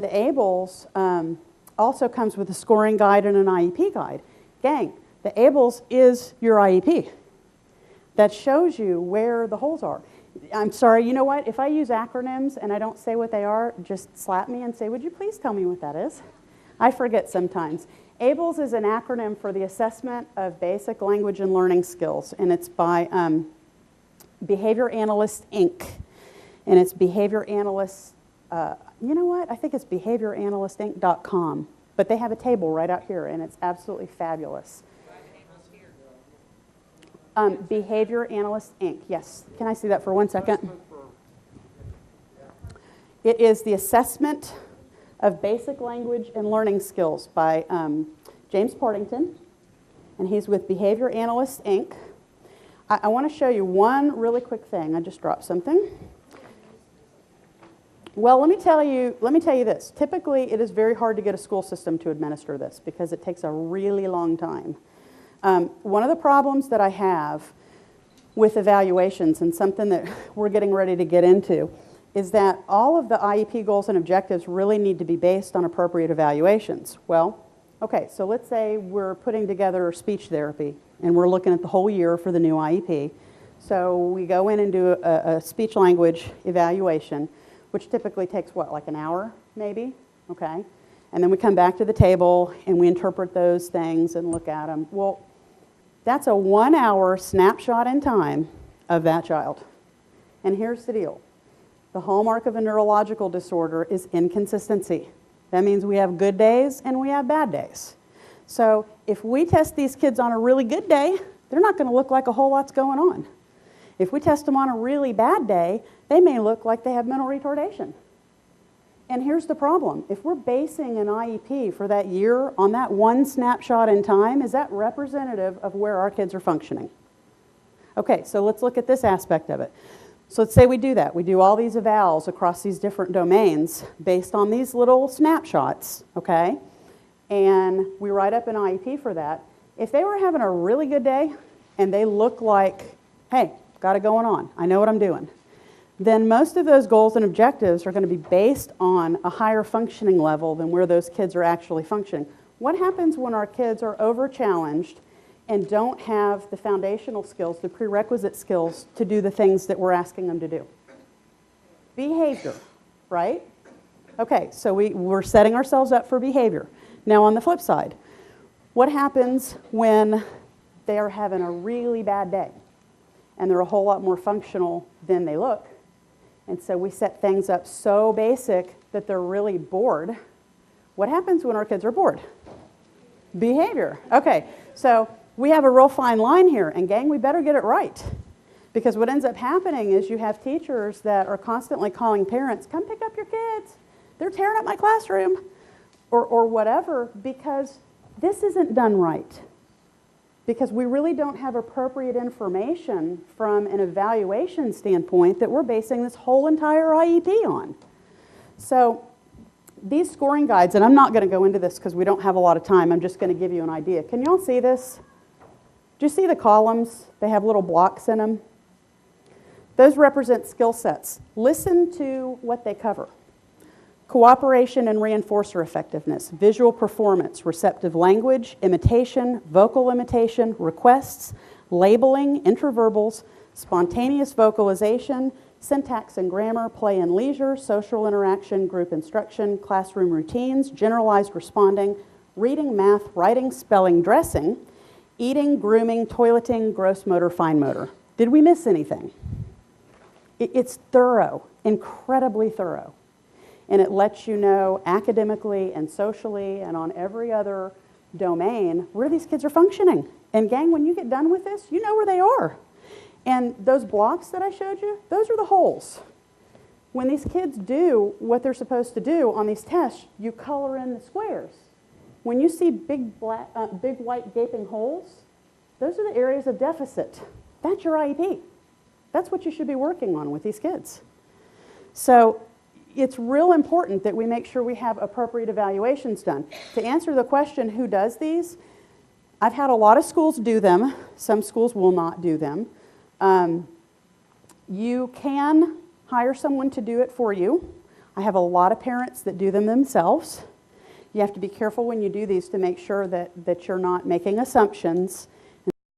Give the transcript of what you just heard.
The ABLES also comes with a scoring guide and an IEP guide. Gang, the ABLES is your IEP. That shows you where the holes are. I'm sorry, you know what? If I use acronyms and I don't say what they are, just slap me and say, would you please tell me what that is? I forget sometimes. ABLES is an acronym for the Assessment of Basic Language and Learning Skills, and it's by Behavior Analyst, Inc. And it's Behavior Analyst, you know what? I think it's behavioranalystinc.com. But they have a table right out here, and it's absolutely fabulous. Behavior Analyst, Inc. Yes. Can I see that for 1 second? It is the Assessment of Basic Language and Learning Skills by James Partington, and he's with Behavior Analyst, Inc. I want to show you one really quick thing. I just dropped something. Well, let me tell you this. Typically, it is very hard to get a school system to administer this because it takes a really long time. One of the problems that I have with evaluations, and something that we're getting ready to get into, is that all of the IEP goals and objectives really need to be based on appropriate evaluations. Well, okay, so let's say we're putting together speech therapy, and we're looking at the whole year for the new IEP. So we go in and do a speech language evaluation, which typically takes, what, like an hour, maybe? Okay. And then we come back to the table, and we interpret those things and look at them. Well, that's a 1 hour snapshot in time of that child. And here's the deal. The hallmark of a neurological disorder is inconsistency. That means we have good days and we have bad days. So if we test these kids on a really good day, they're not going to look like a whole lot's going on. If we test them on a really bad day, they may look like they have mental retardation. And here's the problem. If we're basing an IEP for that year on that one snapshot in time, is that representative of where our kids are functioning? Okay, so let's look at this aspect of it. So let's say we do that. We do all these evals across these different domains based on these little snapshots, okay? And we write up an IEP for that. If they were having a really good day and they look like, hey, got it going on, I know what I'm doing, then most of those goals and objectives are going to be based on a higher functioning level than where those kids are actually functioning. What happens when our kids are over-challenged and don't have the foundational skills, the prerequisite skills to do the things that we're asking them to do? Behavior, right? Okay, so we're setting ourselves up for behavior. Now on the flip side, what happens when they are having a really bad day and they're a whole lot more functional than they look? And so we set things up so basic that they're really bored. What happens when our kids are bored? Behavior. Okay, so we have a real fine line here, and gang, we better get it right. Because what ends up happening is you have teachers that are constantly calling parents, come pick up your kids. They're tearing up my classroom, or whatever, because this isn't done right. Because we really don't have appropriate information from an evaluation standpoint that we're basing this whole entire IEP on. So these scoring guides, and I'm not going to go into this because we don't have a lot of time, I'm just going to give you an idea. Can you all see this? Do you see the columns? They have little blocks in them. Those represent skill sets. Listen to what they cover. Cooperation and reinforcer effectiveness, visual performance, receptive language, imitation, vocal imitation, requests, labeling, interverbals, spontaneous vocalization, syntax and grammar, play and leisure, social interaction, group instruction, classroom routines, generalized responding, reading, math, writing, spelling, dressing, eating, grooming, toileting, gross motor, fine motor. Did we miss anything? It's thorough, incredibly thorough. And it lets you know academically and socially and on every other domain where these kids are functioning. And gang, when you get done with this, you know where they are. And those blocks that I showed you, those are the holes. When these kids do what they're supposed to do on these tests, you color in the squares. When you see big white gaping holes, those are the areas of deficit. That's your IEP. That's what you should be working on with these kids. So it's real important that we make sure we have appropriate evaluations done. To answer the question, who does these? I've had a lot of schools do them. Some schools will not do them. You can hire someone to do it for you. I have a lot of parents that do them themselves. You have to be careful when you do these to make sure that you're not making assumptions